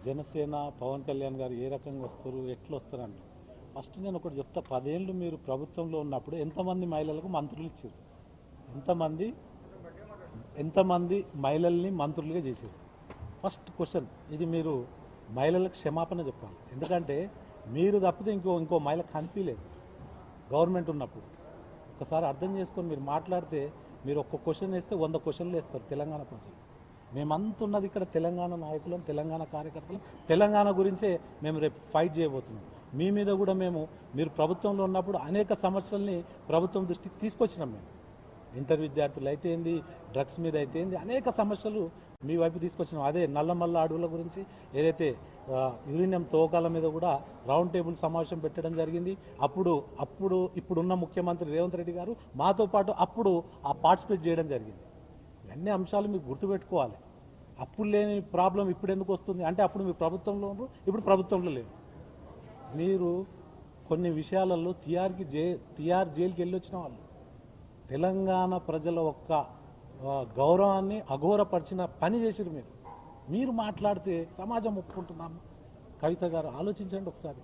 జనసేన పవన్ కళ్యాణ్ గారు ఏ రకంగా వస్తారు ఎట్లా వస్తారంట. ఫస్ట్ నేను ఒకటి చెప్తా, 10 ఏళ్ళు మీరు ప్రభుత్వంలో ఉన్నప్పుడు ఎంతమంది మహిళలకు మంత్రులు ఇచ్చారు? ఎంతమంది మహిళల్ని మంత్రులుగా చేశారు? ఫస్ట్ క్వశ్చన్ ఇది. మీరు మహిళలకు క్షమాపణ చెప్పాలి. ఎందుకంటే మీరు తప్పితే ఇంకో మహిళ కనిపించలేదు గవర్నమెంట్ ఉన్నప్పుడు. ఒకసారి అర్థం చేసుకొని మీరు మాట్లాడితే, మీరు ఒక్క క్వశ్చన్ వేస్తే 100 క్వశ్చన్లు వేస్తారు తెలంగాణ ప్రజలు. మేమంతున్నది ఇక్కడ తెలంగాణ నాయకులం, తెలంగాణ కార్యకర్తలు, తెలంగాణ గురించే మేము రేపు ఫైట్ చేయబోతున్నాం. మీ మీద కూడా మీరు ప్రభుత్వంలో ఉన్నప్పుడు అనేక సమస్యల్ని ప్రభుత్వం దృష్టికి తీసుకొచ్చినాం. మేము ఇంటర్ విద్యార్థులు అయితే ఏంది, డ్రగ్స్ మీద అయితే ఏంది, అనేక సమస్యలు మీ వైపు తీసుకొచ్చినాం. అదే నల్లమల్ల అడవుల గురించి ఏదైతే యురేనియం తవ్వకాల మీద కూడా రౌండ్ టేబుల్ సమావేశం పెట్టడం జరిగింది. ఇప్పుడున్న ముఖ్యమంత్రి రేవంత్ రెడ్డి గారు మాతో పాటు అప్పుడు పార్టిసిపేట్ చేయడం జరిగింది. ఇవన్నీ అంశాలు మీరు గుర్తుపెట్టుకోవాలి. అప్పుడు లేని ప్రాబ్లం ఇప్పుడు ఎందుకు వస్తుంది అంటే, అప్పుడు మీరు ప్రభుత్వంలో ఉన్నారు, ఇప్పుడు ప్రభుత్వంలో లేరు. మీరు కొన్ని విషయాలలో తిహార్ జైలుకి వెళ్ళి వచ్చిన వాళ్ళు తెలంగాణ ప్రజల ఒక్క గౌరవాన్ని అఘోరపరిచిన పని చేసిరు. మీరు మాట్లాడితే సమాజం ఒప్పుకుంటున్నాము. కవిత గారు ఆలోచించండి ఒకసారి.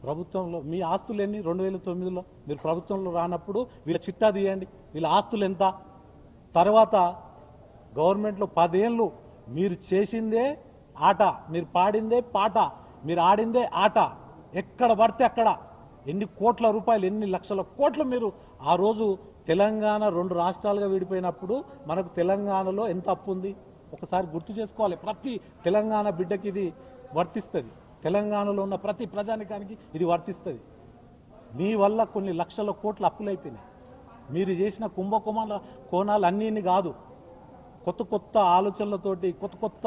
ప్రభుత్వంలో మీ ఆస్తులు ఎన్ని? 2009లో మీరు ప్రభుత్వంలో రానప్పుడు వీళ్ళ చిట్టా తీయండి, వీళ్ళ ఆస్తులు ఎంత. తర్వాత గవర్నమెంట్లో 10 ఏళ్ళు మీరు చేసిందే ఆట, మీరు పాడిందే పాట, మీరు ఆడిందే ఆట. ఎక్కడ పడితే అక్కడ ఎన్ని కోట్ల రూపాయలు, ఎన్ని లక్షల కోట్లు మీరు ఆ రోజు తెలంగాణ 2 రాష్ట్రాలుగా విడిపోయినప్పుడు మనకు తెలంగాణలో ఎంత అప్పు ఉంది ఒకసారి గుర్తు చేసుకోవాలి. ప్రతి తెలంగాణ బిడ్డకి ఇది వర్తిస్తుంది. తెలంగాణలో ఉన్న ప్రతి ప్రజానికానికి ఇది వర్తిస్తుంది. మీ వల్ల కొన్ని లక్షల కోట్ల అప్పులైపోయినాయి. మీరు చేసిన కోణాలు అన్నీ కాదు, కొత్త ఆలోచనలతోటి కొత్త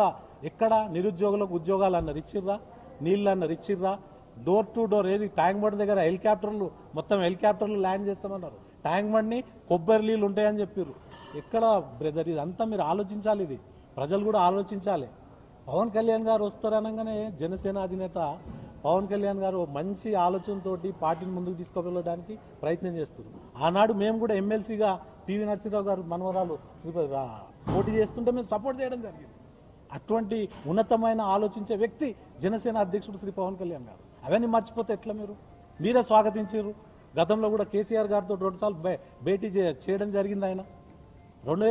ఎక్కడ నిరుద్యోగులకు ఉద్యోగాలు అన్నారు ఇచ్చిర్రా, నీళ్ళు అన్నారు ఇచ్చిర్రా, డోర్ టు డోర్ ఏది ట్యాంక్ బండ్ దగ్గర మొత్తం హెలికాప్టర్లు ల్యాండ్ చేస్తామన్నారు. ట్యాంక్ బండ్ని కొబ్బరి నీళ్ళు ఉంటాయని చెప్పారు. ఎక్కడ బ్రదర్? ఇదంతా మీరు ఆలోచించాలి. ఇది ప్రజలు కూడా ఆలోచించాలి. పవన్ కళ్యాణ్ గారు వస్తారనగానే జనసేన అధినేత పవన్ కళ్యాణ్ గారు మంచి ఆలోచనతోటి పార్టీని ముందుకు తీసుకువెళ్ళడానికి ప్రయత్నం చేస్తారు. ఆనాడు మేము కూడా ఎమ్మెల్సీగా పివి నరసింహరావు గారు మనవరాలు పోటీ చేస్తుంటే మేము సపోర్ట్ చేయడం జరిగింది. అటువంటి ఉన్నతమైన ఆలోచించే వ్యక్తి జనసేన అధ్యక్షుడు శ్రీ పవన్ కళ్యాణ్ గారు. అవన్నీ మర్చిపోతే ఎట్లా? మీరే స్వాగతించారు. గతంలో కూడా కేసీఆర్ గారితో 2 సార్లు భేటీ చేయడం జరిగింది. ఆయన 2000